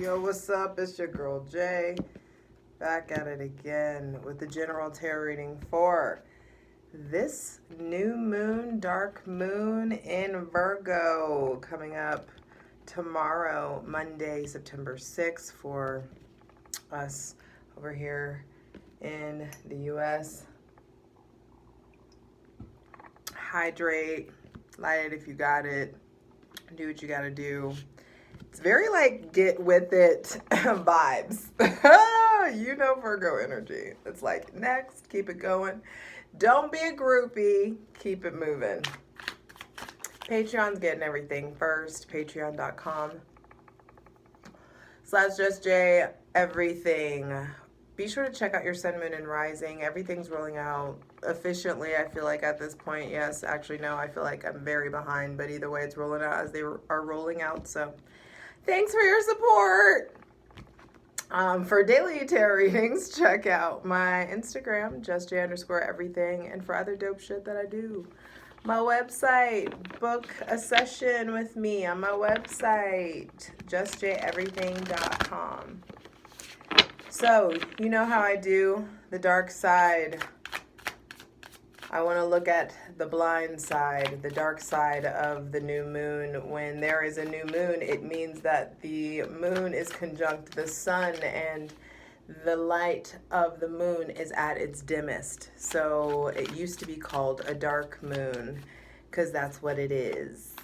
Yo, what's up? It's your girl Jay, back at it again with the general tarot reading for this new moon, dark moon in Virgo, coming up tomorrow, Monday, September 6th, for us over here in the US. Hydrate, light it if you got it, do what you gotta do. It's very like get with it vibes. You know Virgo energy. It's like next, keep it going. Don't be a groupie, keep it moving. Patreon's getting everything first. Patreon.com/justjeverything. Be sure to check out your sun, moon, and rising. Everything's rolling out efficiently, I feel like, at this point. Yes, actually, no, I feel like I'm very behind, but either way, it's rolling out as they are rolling out. So thanks for your support. For daily tarot readings, check out my Instagram, justj_everything, and for other dope shit that I do. My website, book a session with me on my website, justjeverything.com. So, you know how I do the dark side. I want to look at the blind side, the dark side of the new moon. When there is a new moon, it means that the moon is conjunct the sun and the light of the moon is at its dimmest. So it used to be called a dark moon because that's what it is.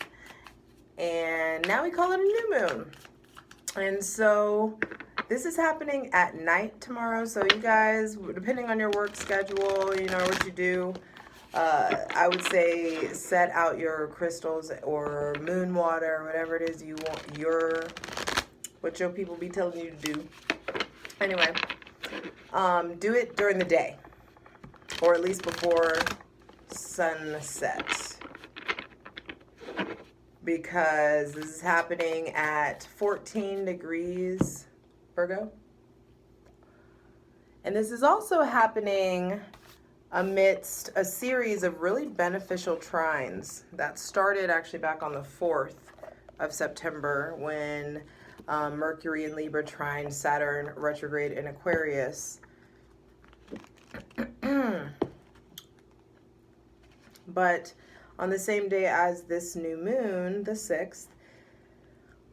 And now we call it a new moon. And so this is happening at night tomorrow. So you guys, depending on your work schedule, you know what you do. I would say set out your crystals or moon water or whatever it is you want, what your people be telling you to do. Anyway, do it during the day, or at least before sunset, because this is happening at 14 degrees Virgo. And this is also happening amidst a series of really beneficial trines that started actually back on the 4th of September when Mercury in Libra trine Saturn retrograde in Aquarius. But on the same day as this new moon, the 6th,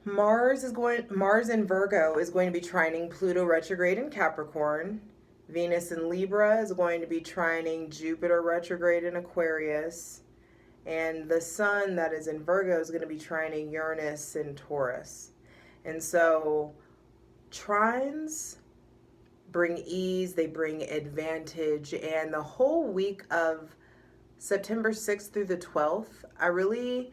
Mars in Virgo is going to be trining Pluto retrograde in Capricorn. Venus in Libra is going to be trining Jupiter retrograde in Aquarius. And the sun that is in Virgo is going to be trining Uranus in Taurus. And so trines bring ease, they bring advantage. And the whole week of September 6th through the 12th, I really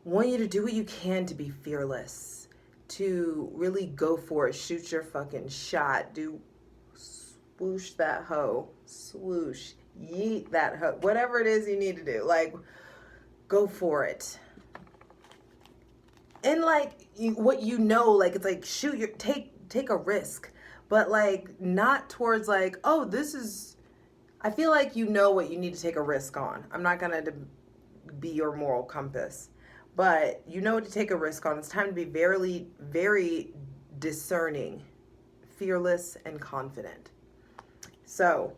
want you to do what you can to be fearless, to really go for it, shoot your fucking shot, swoosh that hoe, swoosh, yeet that hoe, whatever it is you need to do, like, go for it. And like, what you know, like, it's like, shoot, take a risk, but like, not towards like, oh, this is, I feel like you know what you need to take a risk on. I'm not gonna be your moral compass, but you know what to take a risk on. It's time to be very, very discerning, fearless, and confident. So,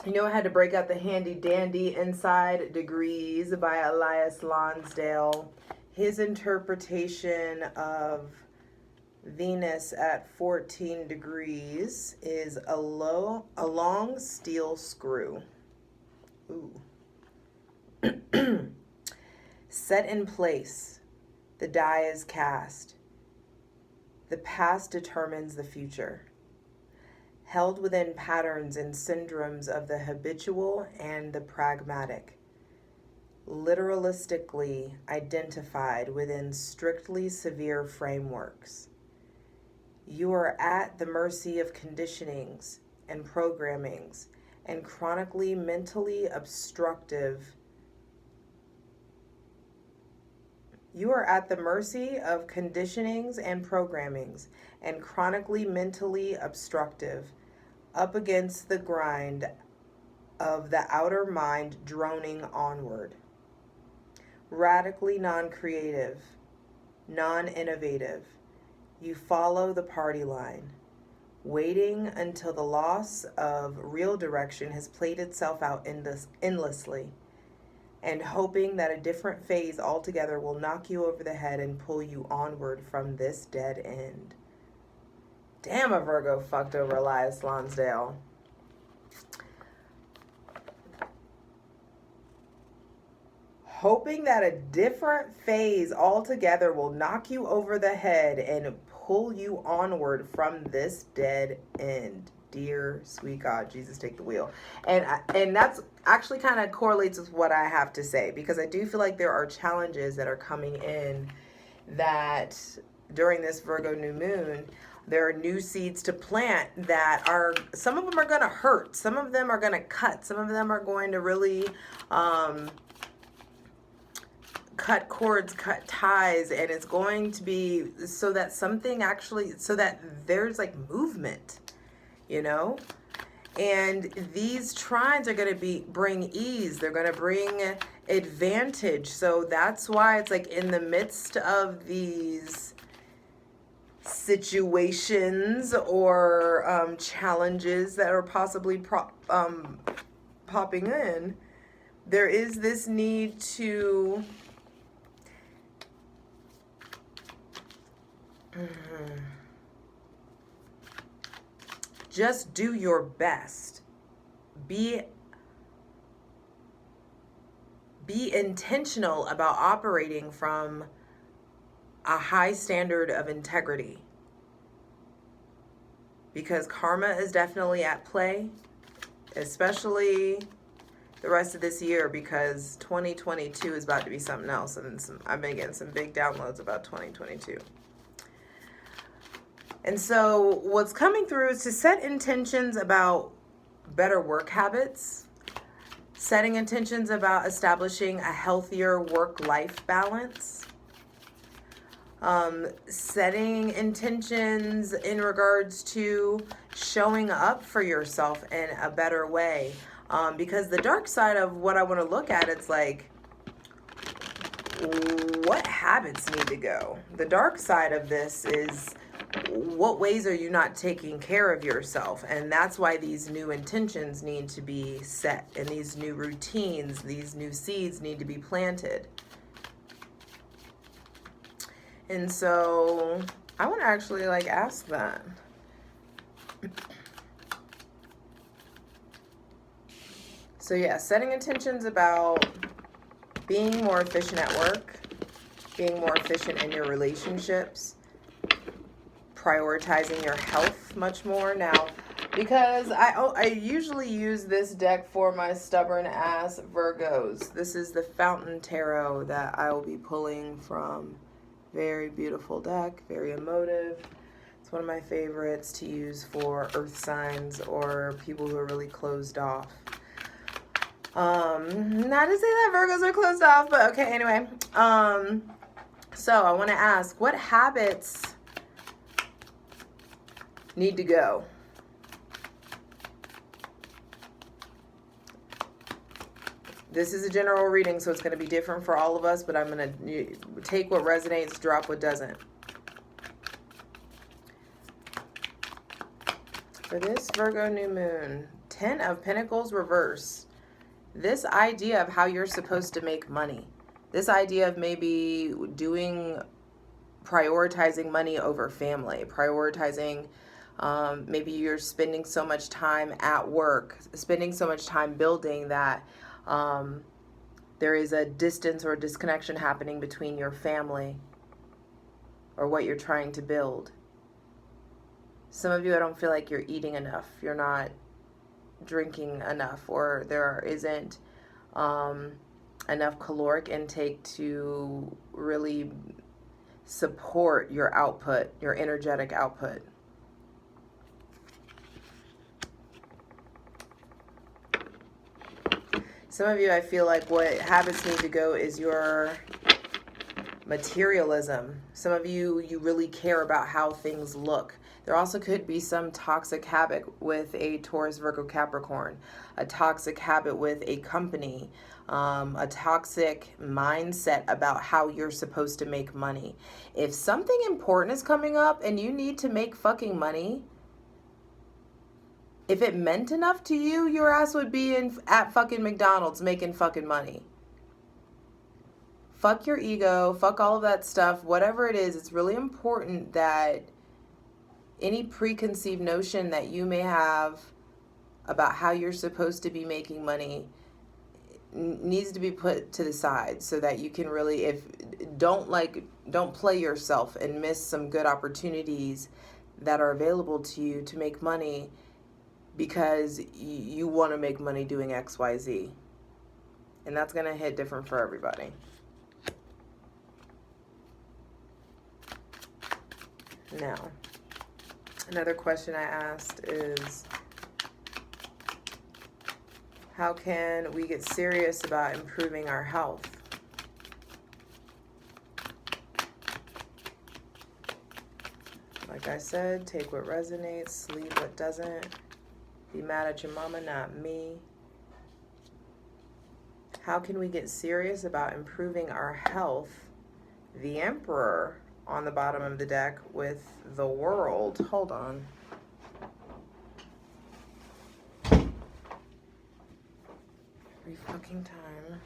you know, I had to break out the handy dandy Inside Degrees by Elias Lonsdale. His interpretation of Venus at 14 degrees is a long steel screw. Ooh. Set in place, the die is cast. The past determines the future. Held within patterns and syndromes of the habitual and the pragmatic. Literalistically identified within strictly severe frameworks. You are at the mercy of conditionings and programmings and chronically mentally obstructive. You are at the mercy of conditionings and programmings and chronically mentally obstructive, up against the grind of the outer mind droning onward. Radically non-creative, non-innovative, you follow the party line, waiting until the loss of real direction has played itself out endlessly, and hoping that a different phase altogether will knock you over the head and pull you onward from this dead end. Damn, a Virgo fucked over Elias Lonsdale. Hoping that a different phase altogether will knock you over the head and pull you onward from this dead end. Dear sweet God, Jesus, take the wheel. And that's actually kind of correlates with what I have to say, because I do feel like there are challenges that are coming in that during this Virgo new moon, there are new seeds to plant that are, some of them are going to hurt. Some of them are going to cut. Some of them are going to really cut cords, cut ties, and it's going to be so that something actually, so that there's like movement, you know? And these trines are going to bring ease. They're going to bring advantage. So that's why it's like in the midst of these situations or challenges that are possibly popping in, there is this need to just do your best. Be intentional about operating from a high standard of integrity, because karma is definitely at play, especially the rest of this year, because 2022 is about to be something else, and I've been getting some big downloads about 2022. And so what's coming through is to set intentions about better work habits, setting intentions about establishing a healthier work-life balance, setting intentions in regards to showing up for yourself in a better way. Because the dark side of what I want to look at, it's like, what habits need to go? The dark side of this is, what ways are you not taking care of yourself? And that's why these new intentions need to be set, and these new routines, these new seeds need to be planted. And so I want to actually like ask that. So yeah, setting intentions about being more efficient at work, being more efficient in your relationships, prioritizing your health much more now, because I usually use this deck for my stubborn ass Virgos. This is the Fountain Tarot that I will be pulling from. Very beautiful deck, very emotive. It's one of my favorites to use for earth signs or people who are really closed off. Not to say that Virgos are closed off, but okay, anyway. So I want to ask, what habits need to go? This is a general reading, so it's going to be different for all of us, but I'm going to take what resonates, drop what doesn't. For this Virgo new moon, 10 of Pentacles reverse. This idea of how you're supposed to make money. This idea of maybe prioritizing money over family, prioritizing, maybe you're spending so much time at work, spending so much time building that there is a distance or disconnection happening between your family or what you're trying to build. Some of you, I don't feel like you're eating enough. You're not drinking enough, or there isn't enough caloric intake to really support your output, your energetic output. Some of you, I feel like what habits need to go is your materialism. Some of you, you really care about how things look. There also could be some toxic habit with a Taurus, Virgo, Capricorn, a toxic habit with a company, a toxic mindset about how you're supposed to make money. If something important is coming up and you need to make fucking money, if it meant enough to you, your ass would be at fucking McDonald's making fucking money. Fuck your ego, fuck all of that stuff, whatever it is. It's really important that any preconceived notion that you may have about how you're supposed to be making money needs to be put to the side, so that you can really, don't play yourself and miss some good opportunities that are available to you to make money because you want to make money doing XYZ. And that's going to hit different for everybody. Now, another question I asked is, how can we get serious about improving our health? Like I said, take what resonates, sleep what doesn't. Be mad at your mama, not me. How can we get serious about improving our health? The Emperor on the bottom of the deck with the World. Hold on. Every fucking time.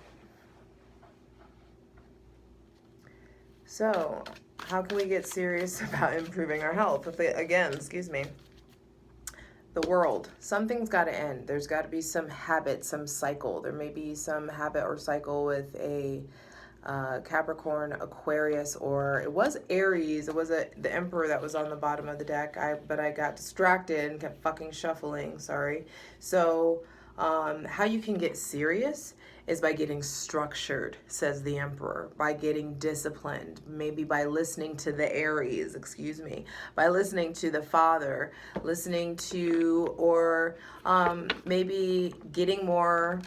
So, how can we get serious about improving our health? Again, excuse me. The World. Something's got to end. There's got to be some habit, some cycle. There may be some habit or cycle with a Capricorn, Aquarius, or it was Aries. It was the Emperor that was on the bottom of the deck. But I got distracted and kept fucking shuffling. Sorry. So, how you can get serious is by getting structured, says the Emperor, by getting disciplined, maybe by listening to the Aries, by listening to the Father, listening to, or maybe getting more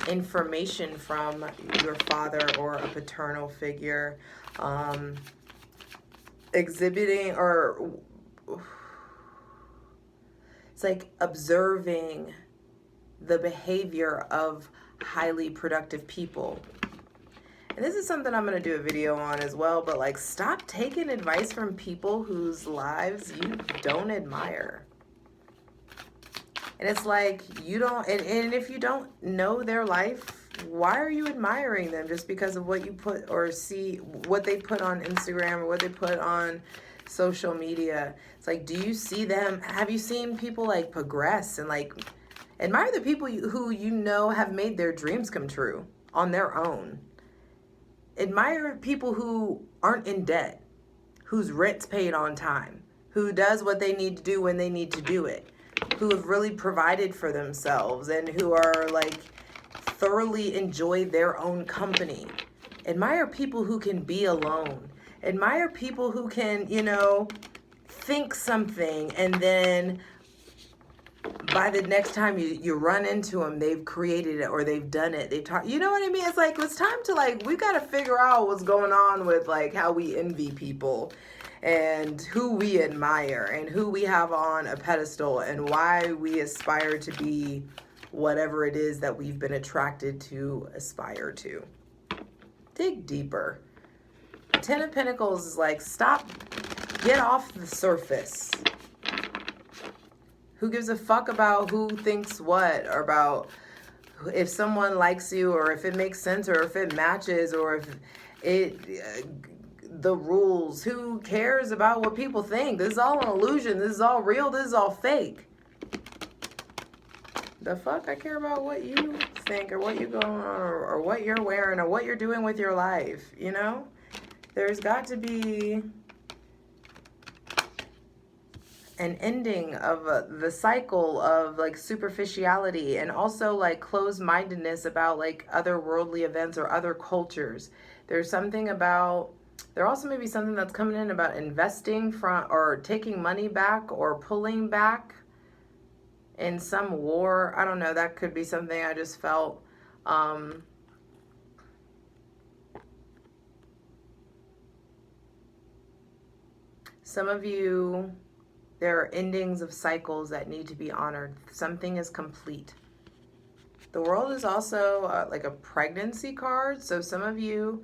information from your father or a paternal figure, exhibiting, or it's like observing the behavior of highly productive people. And this is something I'm going to do a video on as well, but like, stop taking advice from people whose lives you don't admire. And it's like, you don't, and if you don't know their life, why are you admiring them just because of what you put or see, what they put on Instagram or what they put on social media? It's like, do you see them? Have you seen people like progress and like admire the people who you know have made their dreams come true on their own? Admire people who aren't in debt, whose rent's paid on time, who does what they need to do when they need to do it, who have really provided for themselves and who are like thoroughly enjoy their own company. Admire people who can be alone. Admire people who can, think something and then by the next time you run into them, they've created it or they've done it. They've talked, you know what I mean? It's like, it's time to like, we got to figure out what's going on with like how we envy people and who we admire and who we have on a pedestal and why we aspire to be whatever it is that we've been attracted to aspire to. Dig deeper. Ten of Pentacles is like, stop, get off the surface. Who gives a fuck about who thinks what, or about if someone likes you, or if it makes sense, or if it matches, or if the rules. Who cares about what people think? This is all an illusion. This is all real. This is all fake. The fuck? I care about what you think, or what you going on, or what you're wearing, or what you're doing with your life, There's got to be an ending of the cycle of like superficiality and also like closed-mindedness about like other worldly events or other cultures. There's something about, there also may be something that's coming in about investing from or taking money back or pulling back in some war. I don't know, that could be something I just felt. Some of you, there are endings of cycles that need to be honored. Something is complete. The World is also like a pregnancy card. So some of you,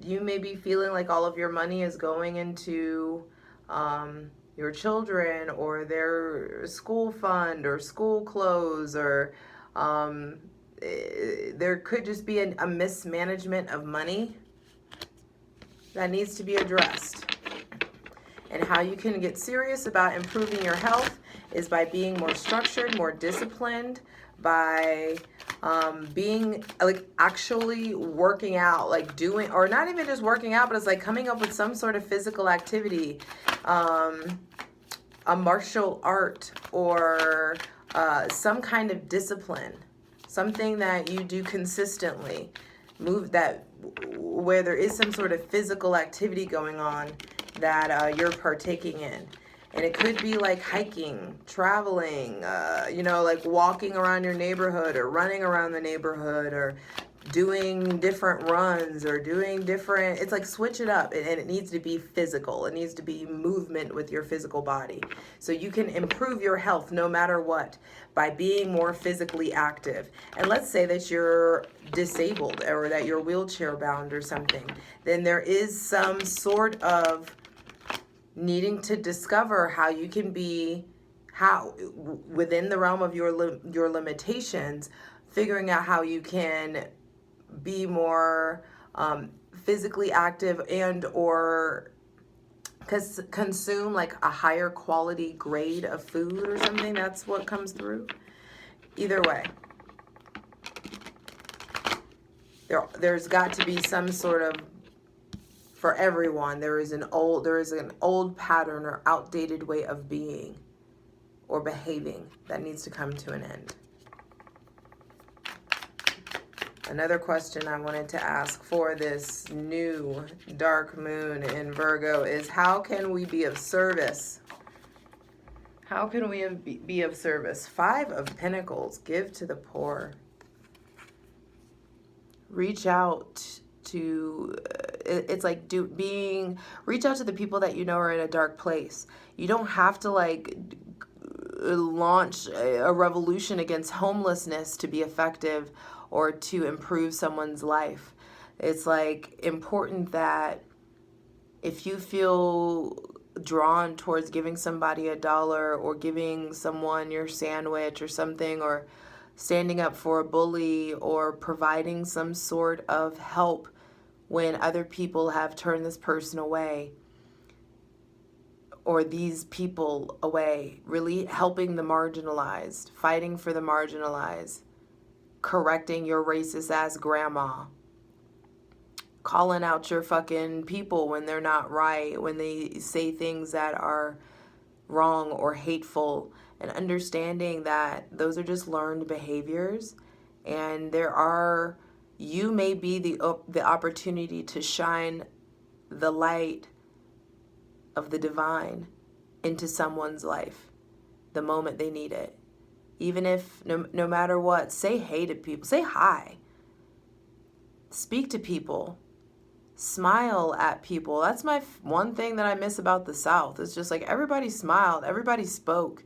you may be feeling like all of your money is going into your children or their school fund or school clothes, or there could just be a mismanagement of money that needs to be addressed. And how you can get serious about improving your health is by being more structured, more disciplined, by being like actually working out, like doing, or not even just working out, but it's like coming up with some sort of physical activity, a martial art, or some kind of discipline, something that you do consistently, where there is some sort of physical activity going on that you're partaking in. And it could be like hiking, traveling, like walking around your neighborhood or running around the neighborhood or doing different runs or doing different, it's like switch it up. And it needs to be physical. It needs to be movement with your physical body. So you can improve your health no matter what by being more physically active. And let's say that you're disabled or that you're wheelchair bound or something. Then there is some sort of needing to discover how you can be, within the realm of your limitations, figuring out how you can be more physically active and or consume like a higher quality grade of food or something. That's what comes through. Either way, there's got to be some sort of, for everyone, there is an old pattern or outdated way of being or behaving that needs to come to an end. Another question I wanted to ask for this new dark moon in Virgo is, how can we be of service? How can we be of service? 5 of Pentacles, give to the poor. Reach out to, it's like reach out to the people that you know are in a dark place. You don't have to like launch a revolution against homelessness to be effective or to improve someone's life. It's like important that if you feel drawn towards giving somebody $1 or giving someone your sandwich or something, or standing up for a bully or providing some sort of help when other people have turned this person away or these people away, really helping the marginalized, fighting for the marginalized, correcting your racist ass grandma, calling out your fucking people when they're not right, when they say things that are wrong or hateful, and understanding that those are just learned behaviors, and you may be the opportunity to shine the light of the divine into someone's life the moment they need it. Even if, no matter what, say hey to people, say hi, speak to people, smile at people. That's my one thing that I miss about the South. It's just like everybody smiled, everybody spoke.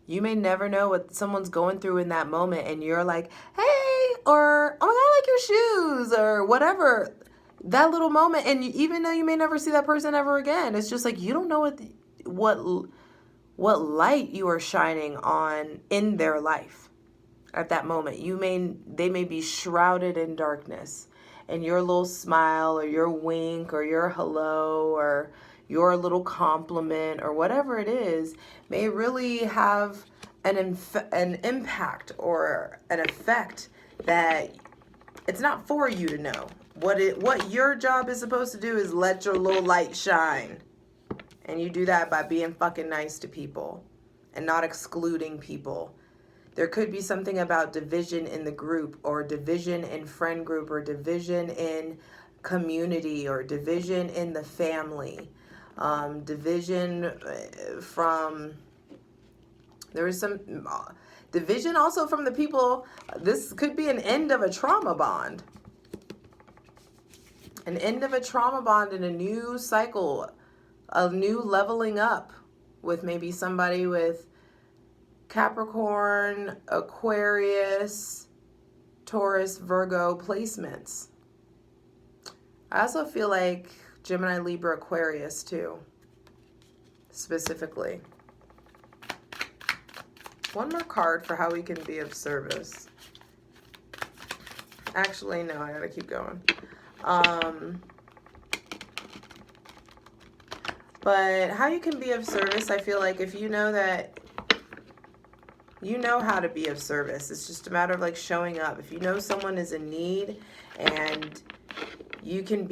You may never know what someone's going through in that moment, and you're like, hey, or oh my God, I like your shoes, or whatever. That little moment, and even though you may never see that person ever again, it's just like you don't know what light you are shining on in their life at that moment. They may be shrouded in darkness, and your little smile or your wink or your hello or your little compliment or whatever it is may really have an impact or an effect that it's not for you to know. What your job is supposed to do is let your little light shine. And you do that by being fucking nice to people and not excluding people. There could be something about division in the group, or division in friend group, or division in community, or division in the family. Division there is some division also from the people. This could be an end of a trauma bond. An end of a trauma bond and a new cycle a new leveling up with maybe somebody with Capricorn, Aquarius, Taurus, Virgo placements. I also feel like Gemini, Libra, Aquarius too, specifically. One more card for how we can be of service. Actually, no, I gotta keep going. But how you can be of service, I feel like if you know that you know how to be of service, it's just a matter of like showing up. If you know someone is in need and you can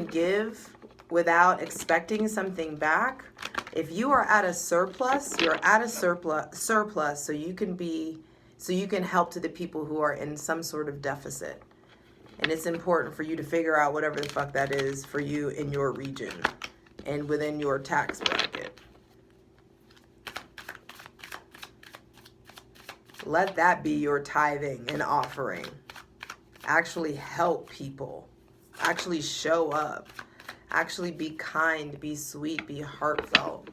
give without expecting something back. If you are at a surplus, you're at a surplus so you can help to the people who are in some sort of deficit. And it's important for you to figure out whatever the fuck that is for you in your region and within your tax bracket. Let that be your tithing and offering. Actually help people. Actually show up. Actually be kind, be sweet, be heartfelt.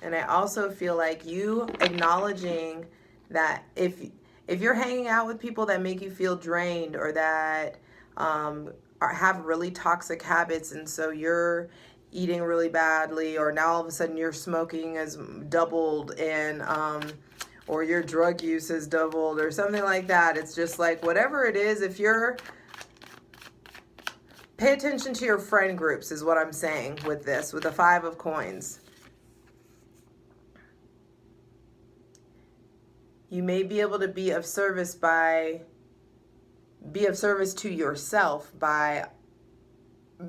And I also feel like you acknowledging that if you're hanging out with people that make you feel drained or that have really toxic habits, and so you're eating really badly, or now all of a sudden your smoking has doubled and or your drug use has doubled or something like that. It's just like whatever it is, if you're pay attention to your friend groups is what I'm saying with this, with the 5 of coins. You may be able to be of service to yourself by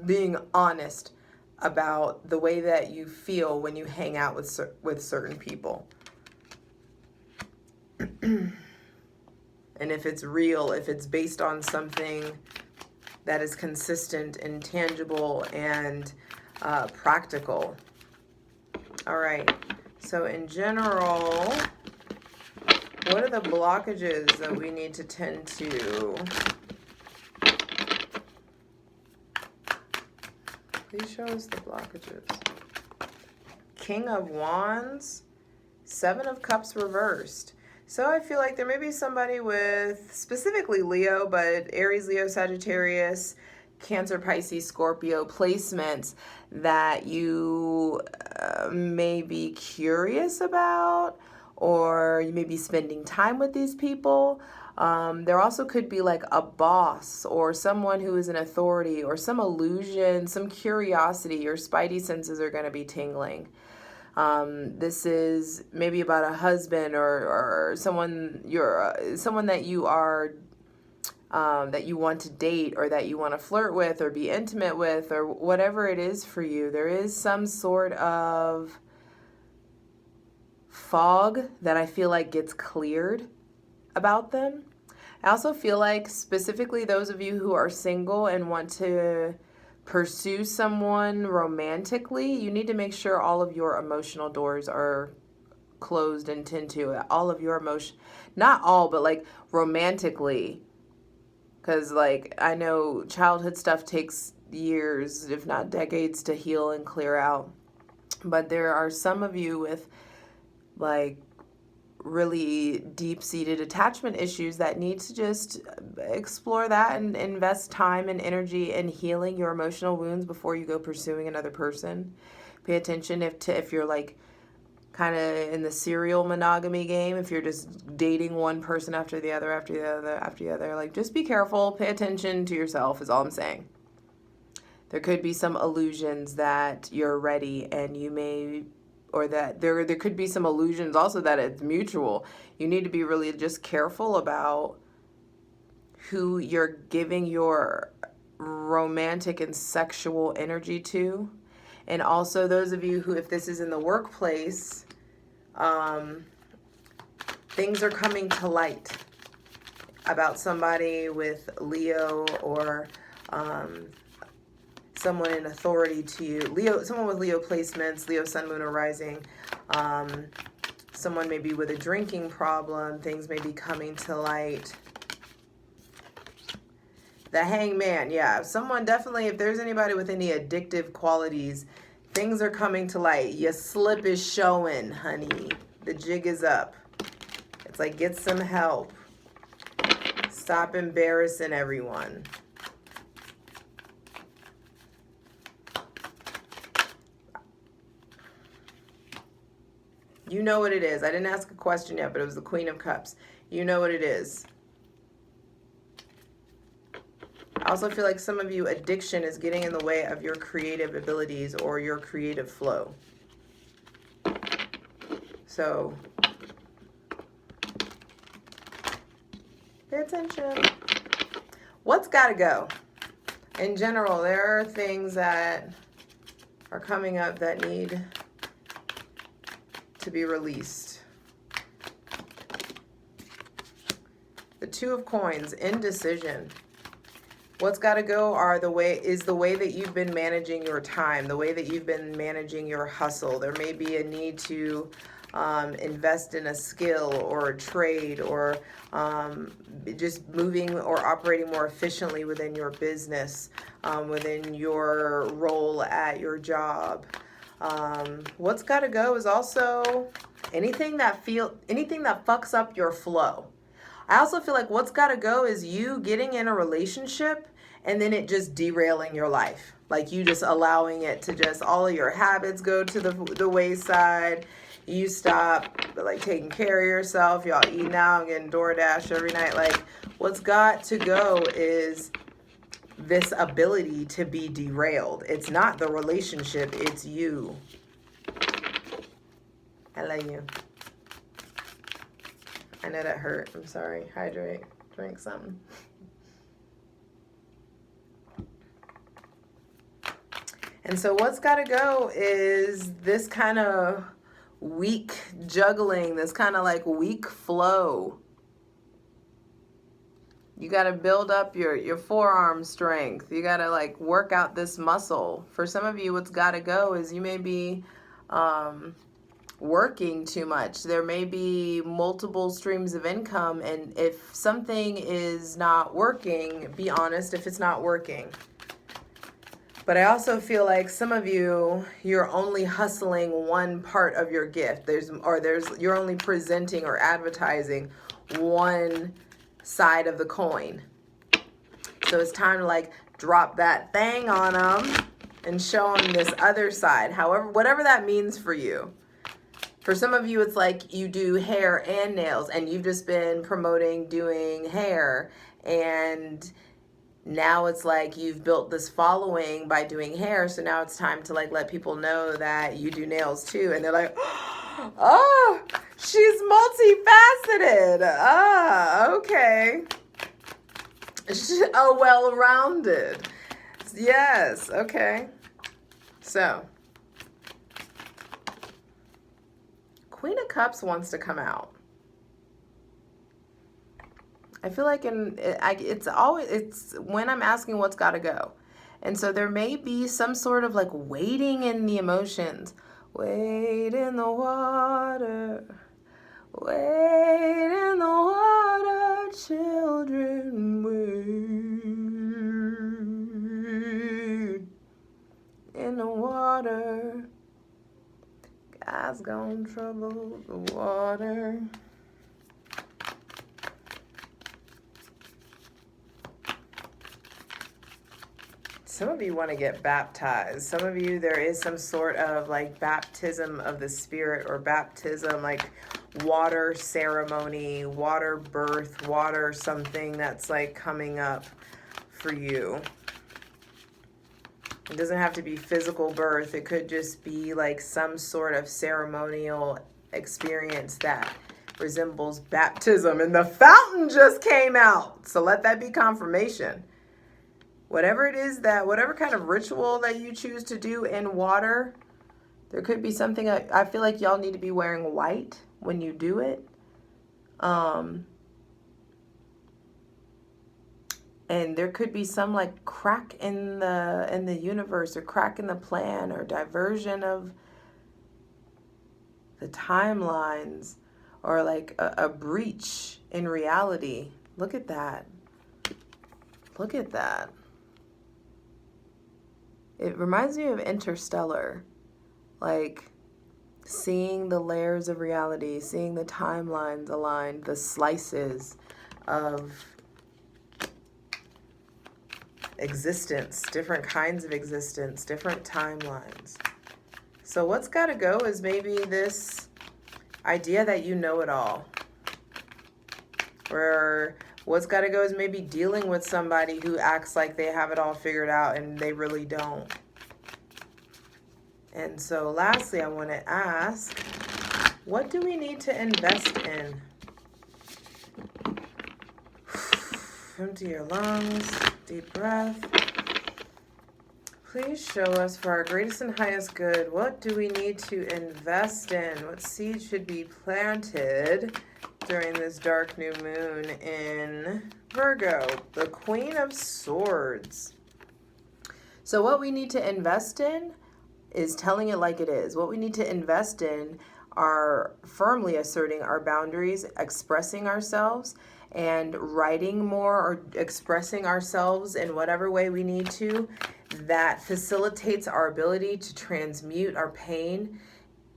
being honest about the way that you feel when you hang out with certain people. And if it's real, if it's based on something that is consistent and tangible and practical. All right, so in general, what are the blockages that we need to tend to? Please show us the blockages. King of Wands, 7 of Cups reversed. So I feel like there may be somebody with specifically Leo, but Aries, Leo, Sagittarius, Cancer, Pisces, Scorpio placements that you may be curious about, or you may be spending time with these people. There also could be like a boss or someone who is an authority or some illusion, some curiosity. Your spidey senses are going to be tingling. This is maybe about a husband or someone someone that you are that you want to date or that you want to flirt with or be intimate with, or whatever it is for you. There is some sort of fog that I feel like gets cleared about them. I also feel like specifically those of you who are single and want to pursue someone romantically, you need to make sure all of your emotional doors are closed and tend to all of your emotion, not all, but like romantically, because like I know childhood stuff takes years, if not decades, to heal and clear out. But there are some of you with like really deep-seated attachment issues that need to just explore that and invest time and energy in healing your emotional wounds before you go pursuing another person. Pay attention if you're like kind of in the serial monogamy game, if you're just dating one person after the other, after the other, after the other. Like, just be careful. Pay attention to yourself is all I'm saying. There could be some illusions that you're ready, and you may, or that there could be some illusions also that it's mutual. You need to be really just careful about who you're giving your romantic and sexual energy to. And also those of you who, if this is in the workplace, things are coming to light about somebody with Leo or someone in authority to you. Leo, someone with Leo placements, Leo, Sun, Moon, or Rising. Someone maybe with a drinking problem. Things may be coming to light The Hangman, yeah. Someone definitely, if there's anybody with any addictive qualities, things are coming to light. Your slip is showing, honey. The jig is up. It's like, get some help. Stop embarrassing everyone. You know what it is. I didn't ask a question yet, but it was the Queen of Cups. You know what it is. I also feel like some of you, addiction is getting in the way of your creative abilities or your creative flow. So, pay attention. What's got to go? In general, there are things that are coming up that need to be released. The Two of Coins, indecision. What's got to go is the way that you've been managing your time, the way that you've been managing your hustle. There may be a need to invest in a skill or a trade, or just moving or operating more efficiently within your business, within your role at your job. What's got to go is also anything that fucks up your flow. I also feel like what's got to go is you getting in a relationship and then it just derailing your life. Like you just allowing it to just, all of your habits go to the wayside. You stop like taking care of yourself. Y'all eating out and getting DoorDash every night. Like what's got to go is this ability to be derailed. It's not the relationship, it's you. I love you. I know that hurt. I'm sorry. Hydrate. Drink something. And so what's got to go is this kind of weak juggling, this kind of like weak flow. You got to build up your forearm strength. You got to like work out this muscle. For some of you, what's got to go is you may be working too much. There may be multiple streams of income, and if something is not working, be honest if it's not working. But I also feel like some of you, you're only hustling one part of your gift. You're only presenting or advertising one side of the coin. So it's time to like drop that thing on them and show them this other side. However, whatever that means for you. For some of you, it's like you do hair and nails and you've just been promoting doing hair, and now it's like you've built this following by doing hair. So now it's time to like let people know that you do nails too. And they're like, oh, she's multifaceted. Ah, okay. Oh, well-rounded. Yes, okay. So, Queen of Cups wants to come out. I feel like it's when I'm asking what's got to go. And so there may be some sort of like waiting in the emotions. Wait in the water. Wait in the water, children, wait in the water. God's gonna trouble the water. Some of you want to get baptized. Some of you, there is some sort of like baptism of the spirit, or baptism, like water ceremony, water birth, water something that's like coming up for you. It doesn't have to be physical birth. It could just be like some sort of ceremonial experience that resembles baptism. And the fountain just came out. So let that be confirmation. Whatever it is whatever kind of ritual that you choose to do in water, there could be something. I feel like y'all need to be wearing white when you do it. And there could be some like crack in the universe, or crack in the plan, or diversion of the timelines, or like a breach in reality. Look at that. Look at that. It reminds me of Interstellar. Like, seeing the layers of reality, seeing the timelines aligned, the slices of existence, different kinds of existence, different timelines. So what's got to go is maybe this idea that you know it all. Or what's got to go is maybe dealing with somebody who acts like they have it all figured out and they really don't. And so lastly, I want to ask, what do we need to invest in? Empty your lungs, deep breath. Please show us for our greatest and highest good, what do we need to invest in? What seed should be planted during this dark new moon in Virgo? The Queen of Swords. So what we need to invest in is telling it like it is. What we need to invest in are firmly asserting our boundaries, expressing ourselves, and writing more or expressing ourselves in whatever way we need to that facilitates our ability to transmute our pain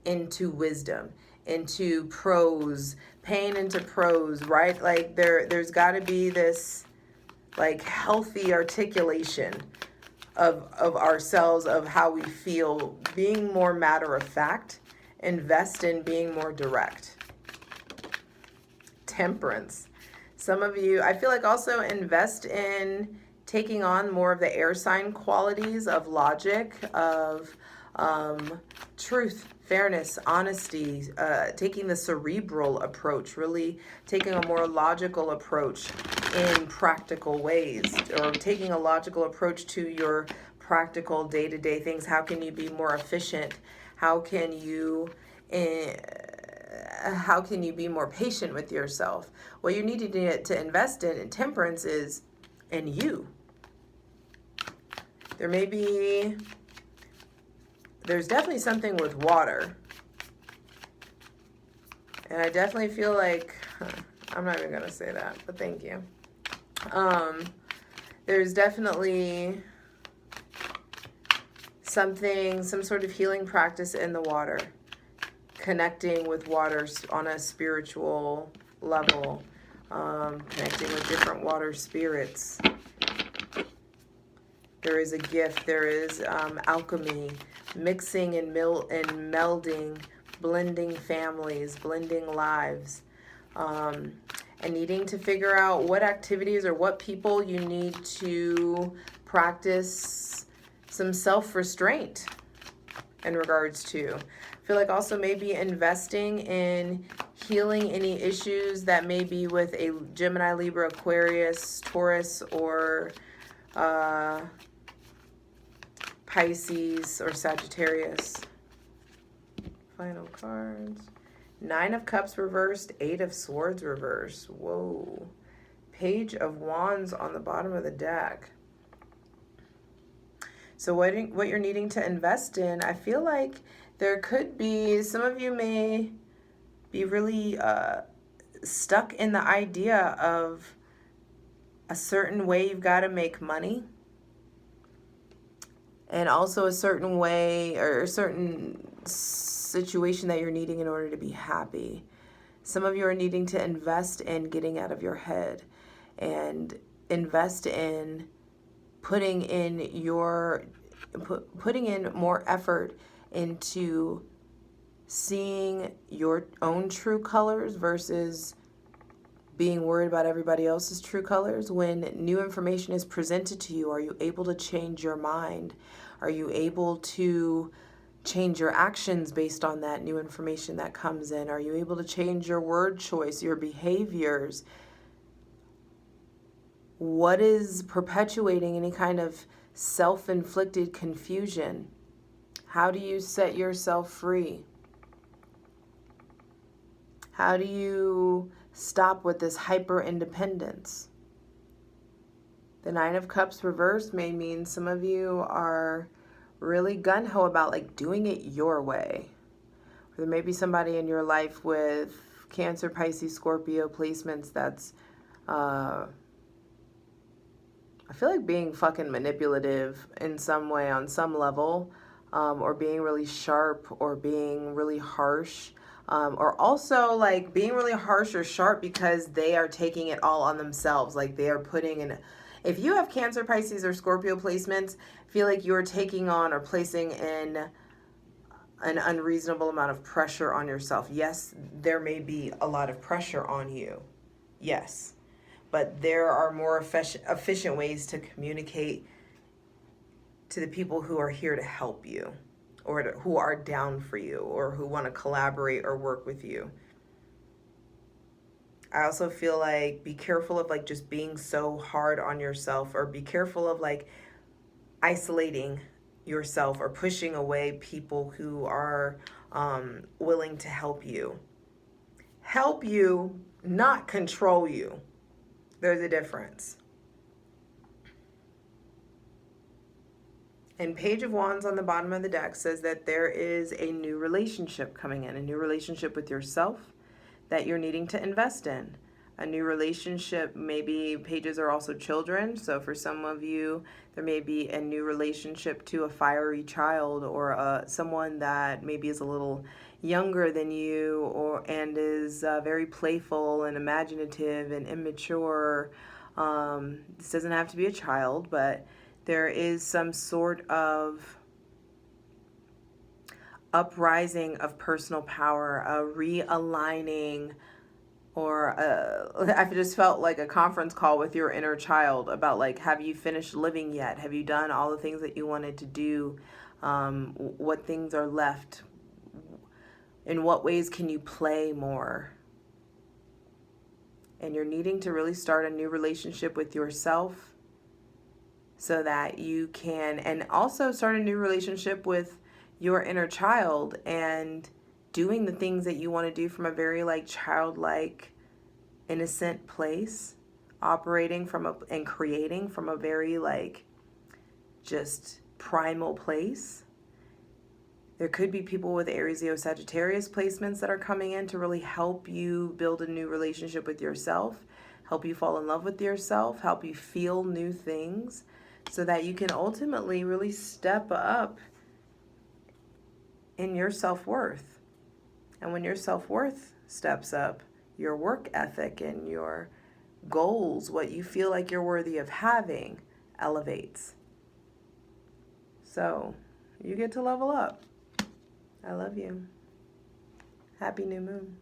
into wisdom, into prose, pain into prose, right? Like there's got to be this like healthy articulation of ourselves, of how we feel, being more matter of fact, invest in being more direct. Temperance. Some of you, I feel like also invest in taking on more of the air sign qualities of logic, of truth, fairness, honesty, taking the cerebral approach, really taking a more logical approach in practical ways, or taking a logical approach to your practical day-to-day things. How can you be more efficient? How can you be more patient with yourself? What you need to invest in temperance is in you. There's definitely something with water. And I definitely feel like, I'm not even going to say that, but thank you. There's definitely some sort of healing practice in the water. Connecting with water on a spiritual level. Connecting with different water spirits. There is a gift, there is alchemy, mixing and melding, blending families, blending lives, and needing to figure out what activities or what people you need to practice some self-restraint in regards to. I feel like also maybe investing in healing any issues that may be with a Gemini, Libra, Aquarius, Taurus, or Pisces or Sagittarius. Final cards. 9 of Cups reversed, 8 of Swords reversed. Whoa. Page of Wands on the bottom of the deck. So what you're needing to invest in, I feel like there could be, some of you may be really stuck in the idea of a certain way you've got to make money. And also a certain way or a certain situation that you're needing in order to be happy. Some of you are needing to invest in getting out of your head and invest in putting in more effort into seeing your own true colors versus being worried about everybody else's true colors. When new information is presented to you, are you able to change your mind? Are you able to change your actions based on that new information that comes in? Are you able to change your word choice, your behaviors? What is perpetuating any kind of self-inflicted confusion? How do you set yourself free? How do you stop with this hyper-independence? The 9 of Cups reversed may mean some of you are really gung-ho about like doing it your way. Or there may be somebody in your life with Cancer, Pisces, Scorpio placements that's I feel like being fucking manipulative in some way, on some level, or being really sharp or being really harsh. Or also like being really harsh or sharp because they are taking it all on themselves. Like they are putting in, if you have Cancer, Pisces, or Scorpio placements, feel like you're taking on or placing in an unreasonable amount of pressure on yourself. Yes, there may be a lot of pressure on you. Yes. But there are more efficient ways to communicate to the people who are here to help you, or who are down for you, or who want to collaborate or work with you. I also feel like be careful of like just being so hard on yourself, or be careful of like isolating yourself or pushing away people who are willing to help you. Help you, not control you. There's a difference. And Page of Wands on the bottom of the deck says that there is a new relationship coming in, a new relationship with yourself that you're needing to invest in. A new relationship, maybe pages are also children. So for some of you, there may be a new relationship to a fiery child, or someone that maybe is a little younger than you, and is very playful and imaginative and immature. This doesn't have to be a child, but there is some sort of uprising of personal power, a realigning, or I just felt like a conference call with your inner child about like, have you finished living yet? Have you done all the things that you wanted to do? What things are left? In what ways can you play more? And you're needing to really start a new relationship with yourself so that you can, and also start a new relationship with your inner child, and doing the things that you want to do from a very like childlike, innocent place, operating from and creating from a very like just primal place. There could be people with Aries, Leo, Sagittarius placements that are coming in to really help you build a new relationship with yourself, help you fall in love with yourself, help you feel new things, so that you can ultimately really step up in your self-worth. And when your self-worth steps up, your work ethic and your goals, what you feel like you're worthy of having, elevates. So you get to level up. I love you. Happy new moon.